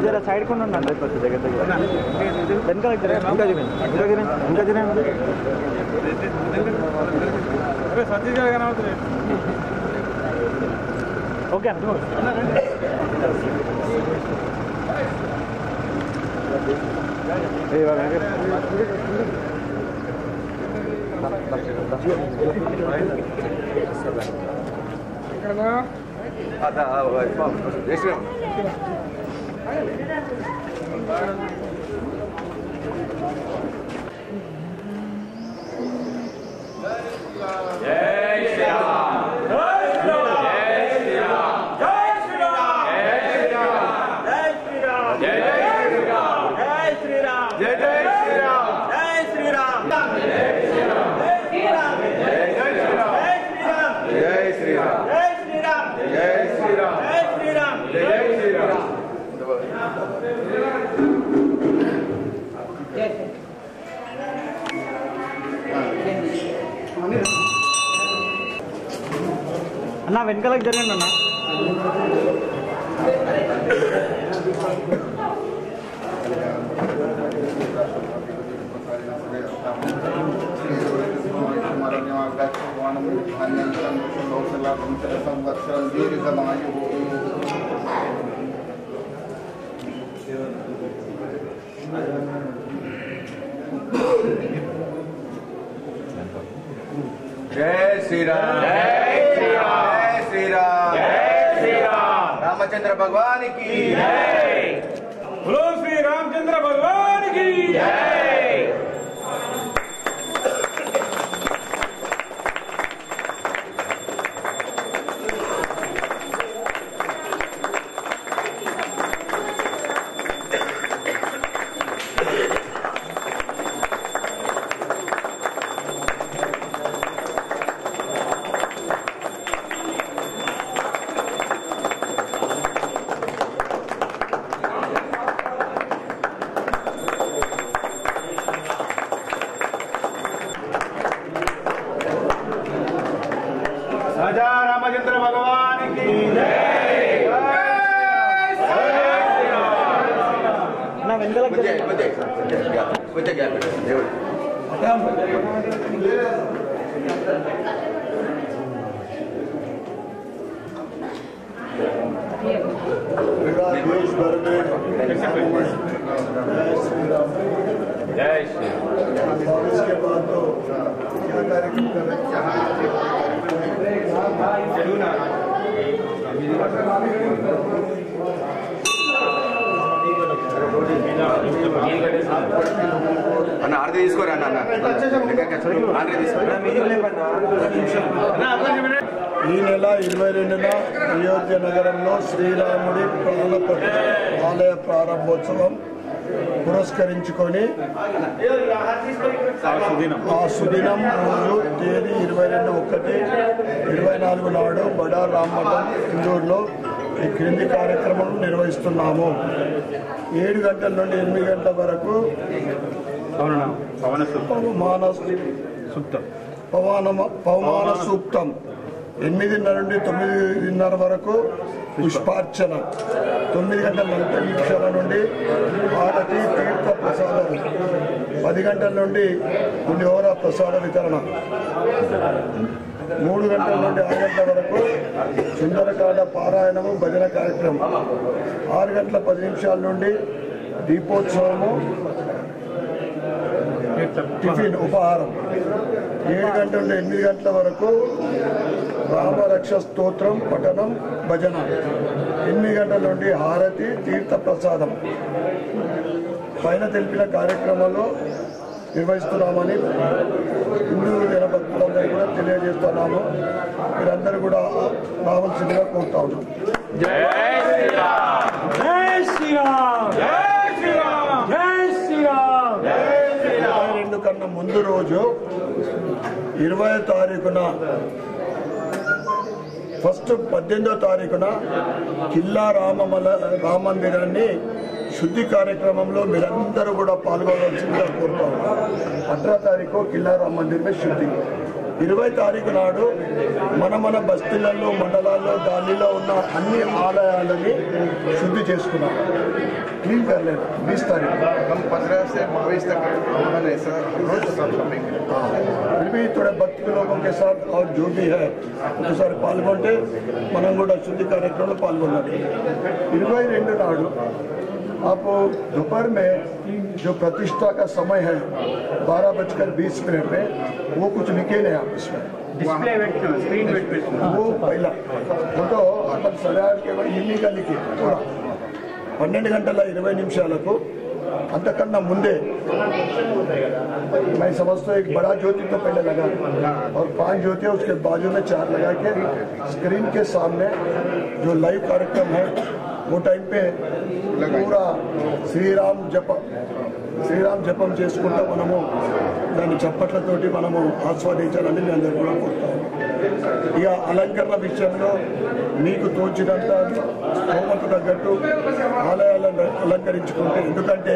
जरा साइड को ना ओके అన్న వెనకాలకు జరగండి అన్న जय श्री राम जय श्री राम जय श्री राम जय श्री राम रामचंद्र भगवान की जय बोलो श्री रामचंद्र भगवान की जय राजा रामचंद्र भगवान की जय ना వెనకాలకు देश भर में जय श्री राम इसके बाद तो क्या कार्यक्रम कर रहे అన్న ఆర్డర్ తీసుకోరా అన్న ఆర్డర్ తీసుకోరా ఈ నెల 22న అయోధ్య నగరంలో శ్రీరాముడి ప్రాణప్రతిష్ఠ ఆలయ ప్రారంభోత్సవం పురస్కరించుకొని ఆ సుదినం రోజు తేదీ 22/1/24 నాడు బడా రామ్మఠం ఇందూరులో ఈ క్రింది కార్యక్రమం నిర్వహిస్తున్నాము. 7 గంటల నుండి 8 గంటల వరకు పవమాన సూక్తం, 8:30 నుండి 9:30 వరకు పుష్పార్చన, 9 గంటల 40 నిమిషాల నుండి హారతి తీర్థ ప్రసాదం, 10 గంటల నుండి పులిహోర ప్రసాద వితరణ. 3 గంటల నుండి 6 గంటల వరకు సుందరకాండ పారాయణము భజన కార్యక్రమం. 6 గంటల 10 నిమిషాల నుండి దీపోత్సవము, టిఫిన్ ఉపహారం. 7 గంటల నుండి 8 గంటల వరకు రామరక్ష స్తోత్రం పఠనం భజన. 8 గంటల నుండి హారతి తీర్థ ప్రసాదం. పైన తెలిపిన కార్యక్రమాల్లో నిర్వహిస్తున్నామని హిందూ జనభక్తులందరూ కూడా తెలియజేస్తున్నాము. మీరందరూ కూడా రావాల్సిందిగా కోరుతా ఉన్నాం. జై శ్రీరామ్, జై శ్రీరామ్, జై శ్రీరామ్, జై శ్రీరామ్, జై శ్రీరామ్. 22 కన్నా ముందు రోజు 20వ తారీఖున ఫస్ట్ 18వ తారీఖున కిల్లా రామ మందిరాన్ని శుద్ధి కార్యక్రమంలో మీరందరూ కూడా పాల్గొనవలసిందిగా కోరుతాం. 18వ తారీఖు కిల్లా రామ మందిరమే శుద్ధి. 20వ తారీఖు నాడు మన బస్తీలలో, మండలాల్లో, గాలిలో ఉన్న అన్ని ఆలయాలని శుద్ధి చేసుకున్నాం. क्लीन कर लेना 20 तारीख. हम 15 से 22 तक उन्होंने ऐसा रोज सब शॉपिंग. फिर भी थोड़े भक्त लोगों के साथ और जो भी है ఒకసారి పాల్గొంటే మనం కూడా శుద్ధి కార్యక్రమంలో పాల్గొనాలి. 22 నాడు आप दोपहर में जो प्रतिष्ठा का समय है 12:20 पे वो कुछ लिखे नहीं आप इसमें डिस्प्ले स्क्रीन वो पहला फोटो अपन 8:30 के बाद इन्हीं का लिखे थोड़ा 12 गंटల 20 నిమిషాలకు अंतकన్నా मुंदे मैं समझता हूँ एक बड़ा ज्योति तो पहले लगा और 5 ज्योतियाँ उसके बाजू में 4 लगा के स्क्रीन के सामने जो लाइव कार्यक्रम है वो टाइम पे पूरा శ్రీరామ్ జపం చేసుకుంటూ మనము దాని చప్పట్లతోటి మనము ఆస్వాదించాలని మీ అందరూ కూడా కోరుతాము. ఇక అలంకరణ విషయంలో మీకు తోచినంత స్తోమత తగ్గట్టు ఆలయాలను అలంకరించుకుంటే, ఎందుకంటే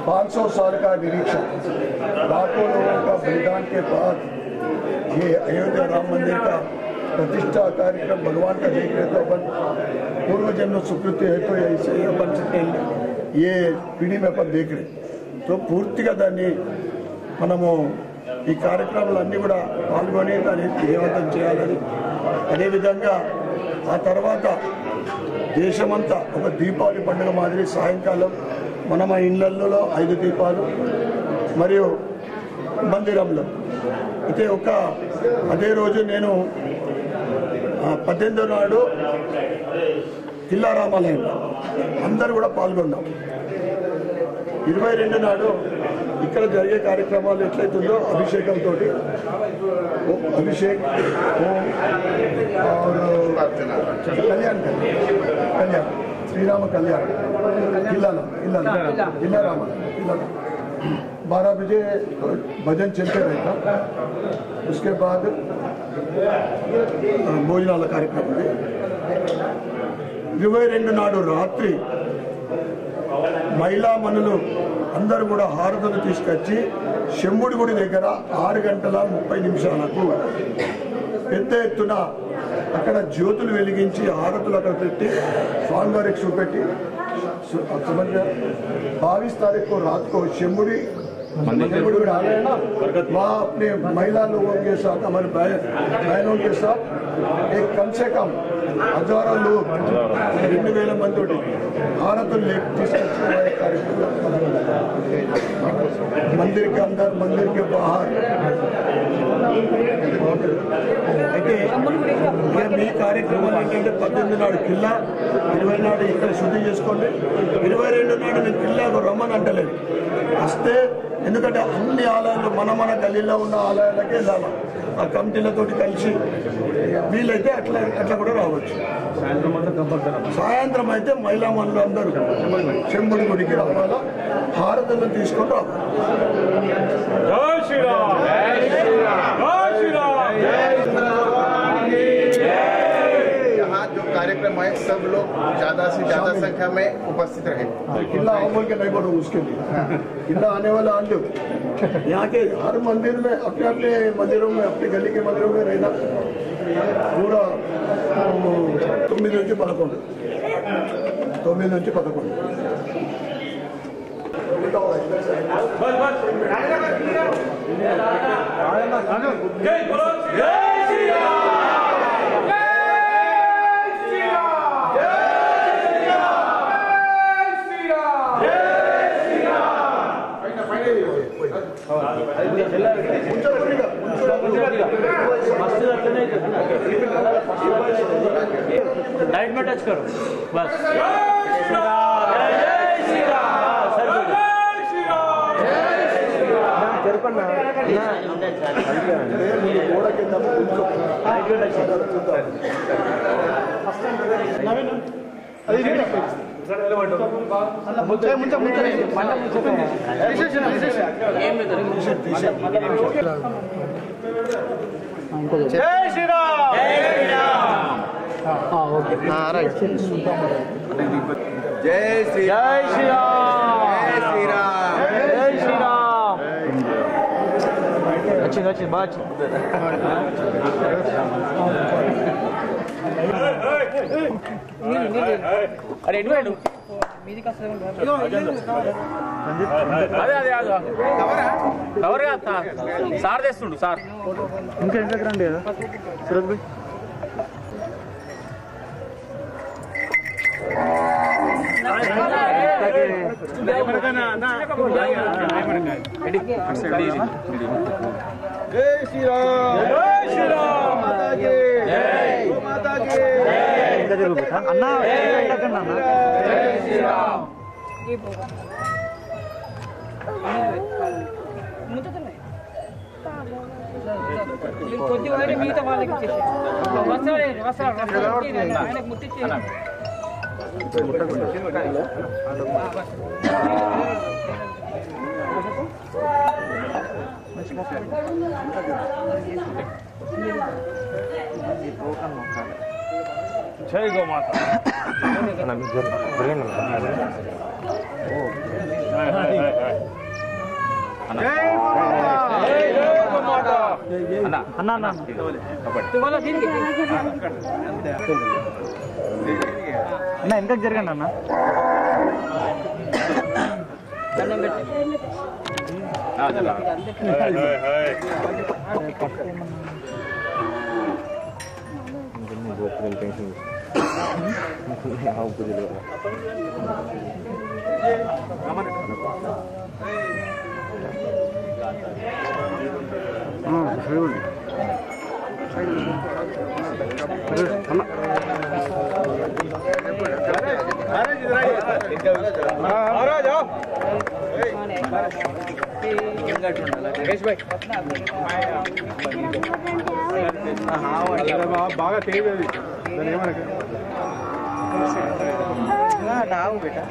500 साल का निरीक्षण, लाखों लोगों का बलिदान के बाद ये अयोध्या राम मंदिर का प्रतिष्ठा कार्यक्रम भगवान का देख रहे तो अपन पूर्व जन्म सुकृति है तो ऐसे अपन ये पीढ़ी में अपन देख रहे तो పూర్తిగా దాన్ని మనము ఈ కార్యక్రమాలన్నీ కూడా పాల్గొని దాన్ని విజయవంతం చేయాలని, అదేవిధంగా ఆ తర్వాత దేశమంతా ఒక దీపావళి పండుగ మాదిరి సాయంకాలం మన ఇళ్లలో 5 దీపాలు మరియు మందిరంలో అయితే అదే రోజు నేను 18వ నాడు కిల్లా రామాలయంలో అందరూ కూడా పాల్గొన్నాం. 22 నాడు ఇక్కడ జరిగే కార్యక్రమాలు ఎట్లయితుందో అభిషేకంతో అభిషేక్ కళ్యాణ్ శ్రీరామ కళ్యాణ్ కిల్లా రామ 12 बजे भजन चलते रहेगा. उसके बाद భోజనాల కార్యక్రమం. 22 నాడు రాత్రి మహిళా మనులు అందరూ కూడా హారతులు తీసుకొచ్చి శంభుడి గుడి దగ్గర 6:30 పెద్ద ఎత్తున అక్కడ జ్యోతులు వెలిగించి హారతులు అక్కడ పెట్టి స్వామివారికి చూపెట్టి 22 तारीख को रात को शंभुड़ी डाले ना, वहाँ अपने महिला लोगों के साथ, हमारे बहनों के साथ एक कम से कम 1000 लोग 2000 मंदी हारतुल मंदिर के अंदर, मंदिर के बाहर. అయితే మీ కార్యక్రమాలు ఏంటంటే 18 నాడు కిల్లా, 20 నాడు ఇక్కడ శుద్ధి చేసుకోండి. 22 నాడు నేను కిల్లాకు రమ్మని అంటలేదు, వస్తే ఎందుకంటే అన్ని ఆలయాలు మన గల్లీలో ఉన్న ఆలయాలకే వెళ్ళాలి. ఆ కమిటీలతోటి కలిసి వీలైతే అట్లా కూడా రావచ్చు. సాయంత్రం అయితే మహిళా మనులు అందరూ శంభుడి గుడికి రావాలా, హారతులను తీసుకొని రావాలి. यहाँ जो कार्यक्रम है सब लोग ज्यादा से ज्यादा संख्या में उपस्थित रहे. किला बोल के नहीं बोलो, उसके लिए किला आने वाला आने दो. यहाँ के हर मंदिर में अपने अपने मंदिरों में, अपने गली के मंदिरों में रहना पूरा 9 నుంచి 11 9 నుంచి 11. జై टच करो बस। जय श्री राम, जय श्री राम, जय श्री राम, जय श्री राम। जरपन्ना गोड़ కింద కూర్చో నవీన్ అది ముంచే ముంచే ముంచే మళ్ళీ ముంచే ఏం లేదు जय श्री राम, जय श्री राम। हां ओके हां राइट जय श्री जय श्री राम, जय श्री राम, जय श्री राम। अच्छी अच्छी बात। अरे इन्वेंट అదే అదే అదే కవర్ కాదు సార్ తెస్తుండు సార్ ఇంకా ఎంతకు రండి కదా సురత్ భాయ్ जय श्री राम, जय श्री राम, माता की जय, माता की जय। अन्ना जय श्री राम। కొద్దిగా మిగతా వాళ్ళకి ఇచ్చేసి ఆయనకు ముట్టించి जय गौ माता। तुम्हाला అన్న ఎంతకు జరగండి అన్న బాగా తెలియదు బేటా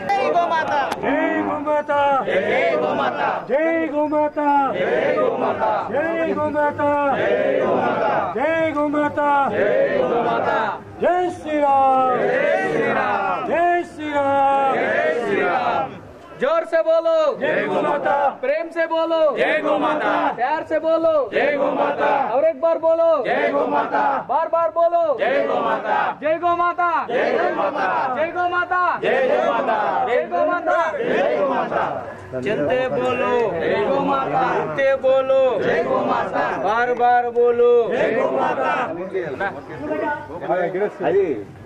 जय गौ माता, जय गौ माता, जय गौ माता, जय गौ माता, जय गौ माता, जय गौ माता, जय गौ माता, जय गौ माता, जय श्री राम, जय श्री राम, जय श्री राम, जय श्री राम। जोर से बोलो जय गौ माता, प्रेम से बोलो जय गौ माता, प्यार से बोलो जय गौ माता, और एक बार बोलो जय गौ माता, बार बार बोलो जय गौ माता, जय गौ माता, जय गौ माता, जय गौ माता, जय गौ माता, जय गौ माता, जय गौ माता। चलते बोलो जय गौ माता, चलते बोलो जय गौ माता, बार बार बोलो जय गौ माता।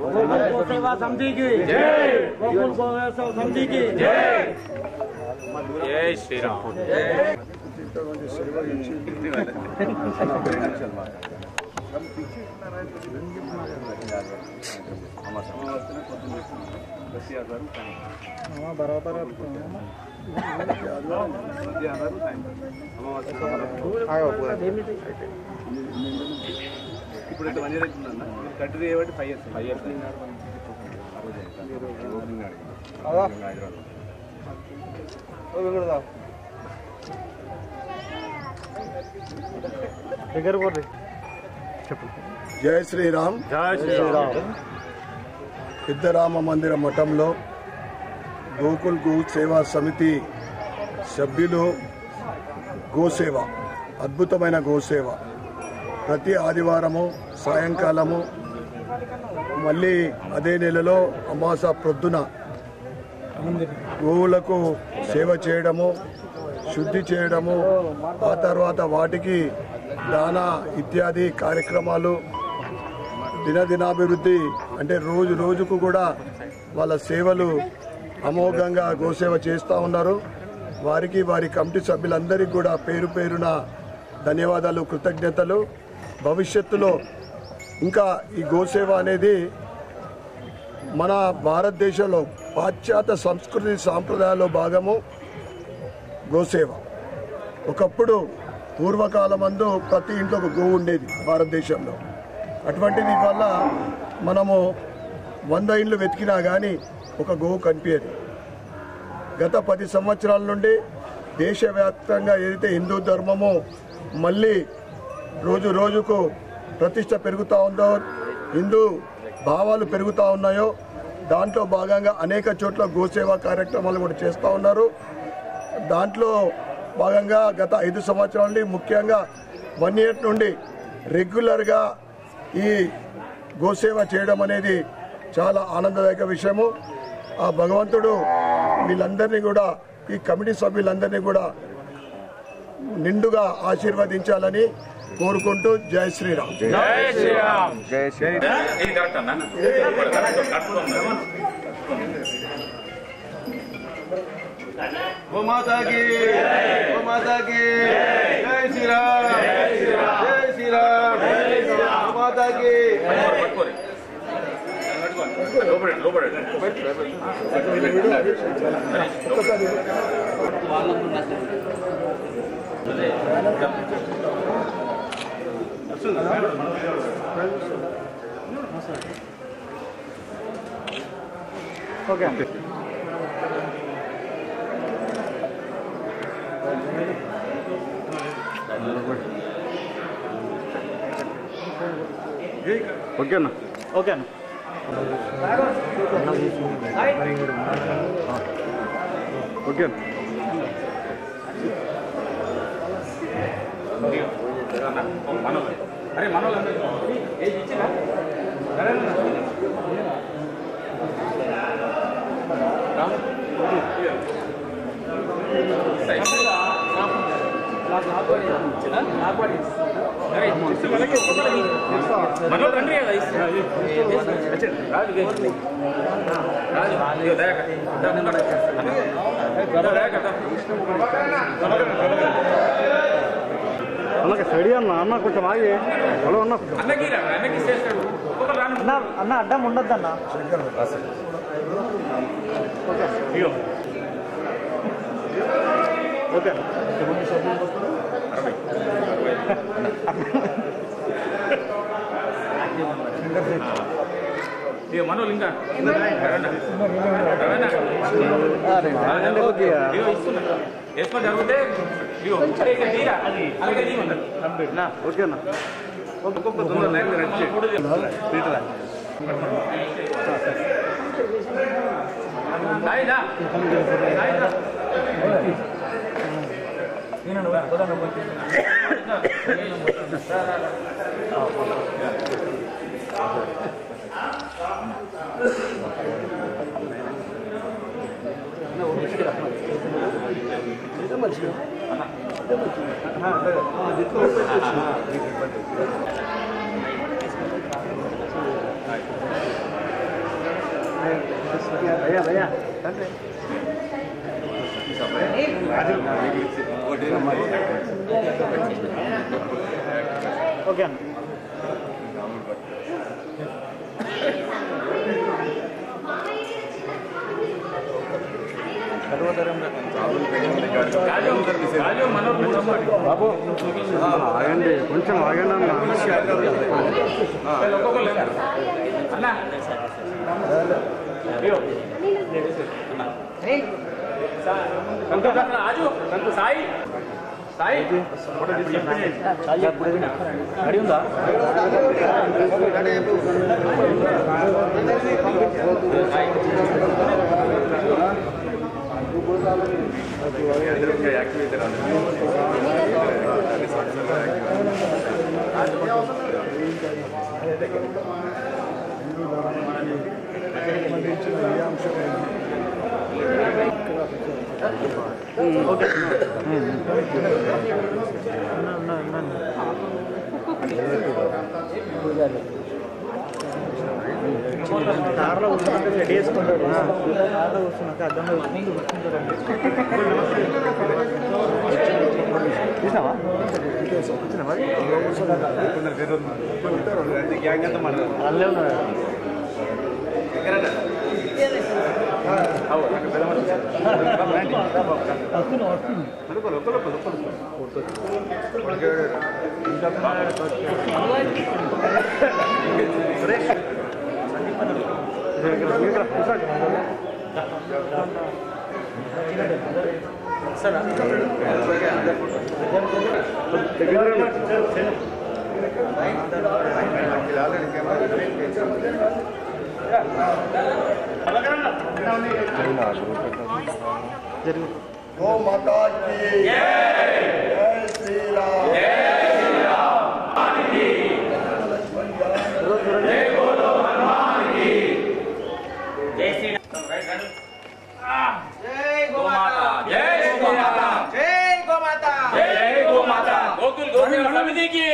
गोकुल सेवा समिति की जय, गोकुल सेवा समिति की जय, जय श्री राम। बराबर ఇప్పుడైతే 1 ఇయర్ అవుతుందన్న కంటిన్యూ చేయబట్టి 5 ఇయర్స్ దగ్గర పోర్రి చెప్పు జై శ్రీరామ్ जय श्री राम। సిద్ధరామ మందిర మఠంలో గోకుల్ గో సేవా సమితి సభ్యులు గోసేవ అద్భుతమైన గోసేవ ప్రతి ఆదివారము సాయంకాలము మళ్ళీ అదే నెలలో అమాస ప్రొద్దున గోవులకు సేవ చేయడము, శుద్ధి చేయడము, ఆ తర్వాత వాటికి దానా ఇత్యాది కార్యక్రమాలు, దినదినాభివృద్ధి అంటే రోజు రోజుకు కూడా వాళ్ళ సేవలు అమోఘంగా గోసేవ చేస్తూ ఉన్నారు. వారికి వారి కమిటీ సభ్యులందరికీ కూడా పేరు పేరున ధన్యవాదాలు, కృతజ్ఞతలు. భవిష్యత్తులో ఇంకా ఈ గోసేవ అనేది మన భారతదేశంలో పాశ్చాత్య సంస్కృతి సాంప్రదాయాల్లో భాగము గోసేవ. ఒకప్పుడు పూర్వకాలమందు ప్రతి ఇంట్లో ఒక గోవు ఉండేది భారతదేశంలో. అటువంటిది వల్ల మనము 100 ఇండ్లు వెతికినా కానీ ఒక గోవు కనిపించేది. గత 10 సంవత్సరాల నుండి దేశవ్యాప్తంగా ఏదైతే హిందూ ధర్మమో మళ్ళీ రోజు రోజుకు ప్రతిష్ట పెరుగుతూ ఉందో, హిందూ భావాలు పెరుగుతూ ఉన్నాయో, దాంట్లో భాగంగా అనేక చోట్ల గోసేవా కార్యక్రమాలు కూడా చేస్తూ ఉన్నారు. దాంట్లో భాగంగా గత 5 సంవత్సరాల నుండి, ముఖ్యంగా 1 ఇయర్ నుండి రెగ్యులర్గా ఈ గోసేవ చేయడం అనేది చాలా ఆనందదాయక విషయము. ఆ భగవంతుడు వీళ్ళందరినీ కూడా, ఈ కమిటీ సభ్యులందరినీ కూడా నిండుగా ఆశీర్వదించాలని కోరుకుంటూ జై శ్రీరామ్. జై శ్రీరామ్. జై శ్రీరామ్. గోమాతా కి, గోమాతా కి జై శ్రీరామ్. జై శ్రీరామ్. గోమాతా కి. ఓకే ఓకేనా? ఓకేనా ఓకే. అరే మనోళ్ళు ఏది ఇచ్చినా మనో రండి అన్నకి స్టడీ అన్న కొంచెం ఆగి హలో అన్న అన్న అడ్డం ఉండద్దు అన్న. ఓకే మనోళ్ళు ఇంకా వేసుకొని జరిగితే ఓకేనా ఒక్కొక్క తొందర లైన్ నడిచి भैया भैया ओके బాబు ఆగండి కొంచెం ఆగండి అన్న రాజు సాయి సాయి గడి ఉందా సంబంధించిన ఏ అంశమైనా కార్లో కూర్చున్నాక సెట్ చేసుకుంటాడు కార్లో కూర్చున్నాక అర్థంలో కూర్చుంటారండి చూసినావా అల్లే ఉన్నాడు गौ माता की जय श्री राम गोकुल गोसेवा समिति की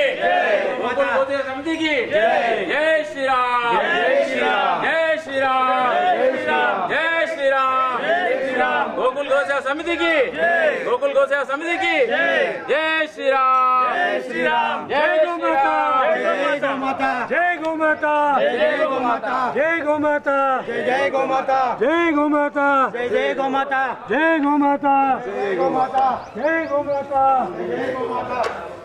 गोकुल गोसेवा समिति की जय श्री राम जय श्री राम जय श्री राम जय श्री राम जय श्री राम जय श्री राम गोकुल गोसेवा समिति की गोकुल गोसेवा समिति की जय श्री राम जय श्री राम जय गौ माता जय गौ माता जय गौ माता जय गौ माता जय गौ माता जय गौ माता जय गौ माता जय गौ माता जय गौ माता जय गौ माता जय गौ माता